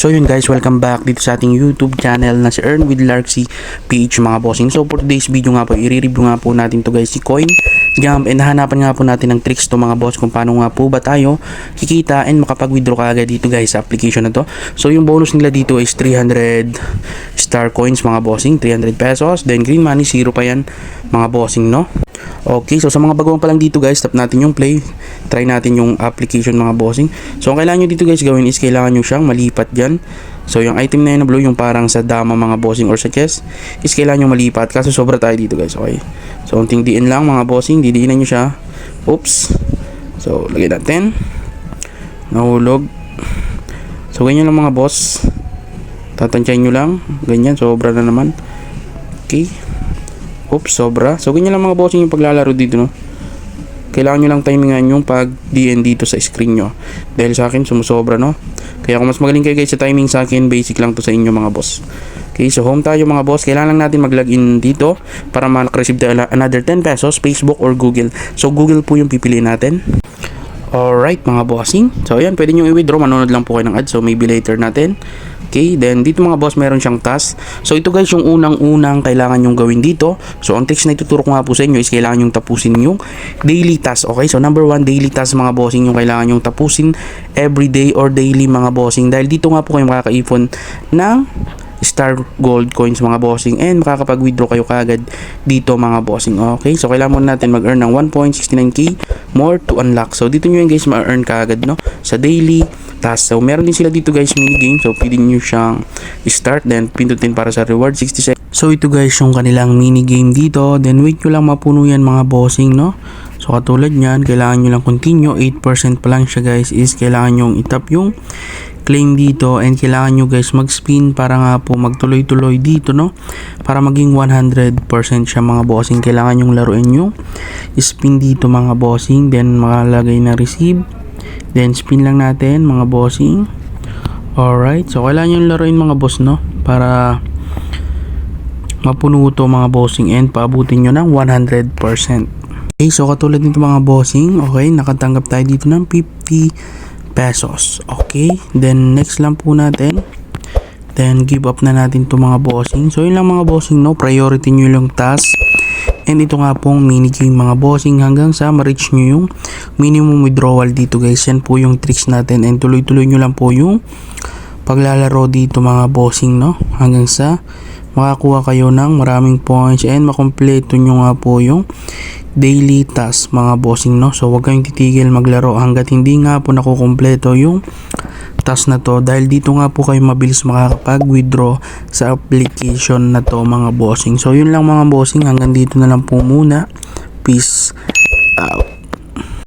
So yun guys, welcome back dito sa ating YouTube channel na si Earn with Larksy PH mga bossing. So for today's video nga po, i-review nga po natin to guys si Coin Jump, and hahanapan nga po natin ng tricks to mga boss kung paano nga po ba tayo kikita and makapag-withdraw kaagad dito guys sa application na to. So yung bonus nila dito is 300 star coins mga bossing, 300 pesos, then green money 0 pa yan mga bossing, no? Okay, so sa mga baguhan pa lang dito guys, tap natin yung play, try natin yung application mga bossing. So ang kailangan nyo dito guys gawin is kailangan nyo siyang malipat dyan. So yung item na yun na blue, yung parang sa dama mga bossing or sa chest, is kailangan nyo malipat kasi sobra tayo dito guys. Okay, so unting diin lang mga bossing, didiinan nyo siya. Oops, so lagay natin, nahulog. So ganyan lang mga boss, tatansyahin nyo lang, ganyan, sobra na naman. Okay, oops, sobra. So ganyan lang mga bossing yung paglalaro dito, no? Kailangan nyo lang timingan yung pag-DN dito sa screen nyo. Dahil sa akin sumusobra, no? Kaya kung mas magaling kayo guys sa timing, sa akin basic lang to sa inyo mga boss. Okay, so home tayo mga boss. Kailangan lang natin mag-login dito para mag-receive tayo another 10 pesos, Facebook or Google. So Google po yung pipiliin natin. Alright mga bossing, so ayan, pwede nyo i-withdraw, manonood lang po kayo ng ad, so maybe later natin. Okay, then dito mga boss meron siyang task. So ito guys yung unang-unang kailangan nyong gawin dito. So ang tricks na ituturo ko nga po sa inyo is kailangan nyong tapusin yung daily task. Okay, so number 1 daily task mga bossing yung kailangan nyong tapusin everyday or daily mga bossing. Dahil dito nga po kayo makakaipon ng star gold coins mga bossing and makakapag-withdraw kayo kaagad dito mga bossing. Okay, so kailangan muna natin mag-earn ng 1.69k more to unlock. So dito nyo yung guys ma-earn kaagad, no, sa daily task. So meron din sila dito guys mini game, so pwede nyo siyang start, then pindutin para sa reward 60 seconds. So ito guys yung kanilang mini game dito, then wait nyo lang mapuno yan mga bossing, no. So katulad nyan, kailangan nyo lang continue, 8% pa lang siya guys, is kailangan nyo itap yung claim dito, and kailangan nyo guys mag-spin para nga po magtuloy-tuloy dito, no, para maging 100% siya mga bossing. Kailangan yung laruin yung spin dito mga bossing, then makalagay na receive, then spin lang natin mga bossing. Alright, so kailangan yung laruin mga boss, no, para mapuno to mga bossing and paabutin nyo ng 100%. Okay, so katulad nito mga bossing, okay, nakatanggap tayo dito ng 50 pesos. Okay, then next lang po natin, then give up na natin to mga bossing. So yun lang mga bossing, no, priority nyo yung task, and ito nga pong mini game mga bossing hanggang sa ma-reach nyo yung minimum withdrawal dito guys. Yan po yung tricks natin, and tuloy-tuloy nyo lang po yung paglalaro dito mga bossing, no, hanggang sa makakuha kayo ng maraming points and makompleto nyo nga po yung daily task mga bossing, no. So huwag kayong titigil maglaro hanggat hindi nga po nakukumpleto yung task na to, dahil dito nga po kayo mabilis makakapag-withdraw sa application na to mga bossing. So yun lang mga bossing, hanggang dito na lang po muna. Peace out.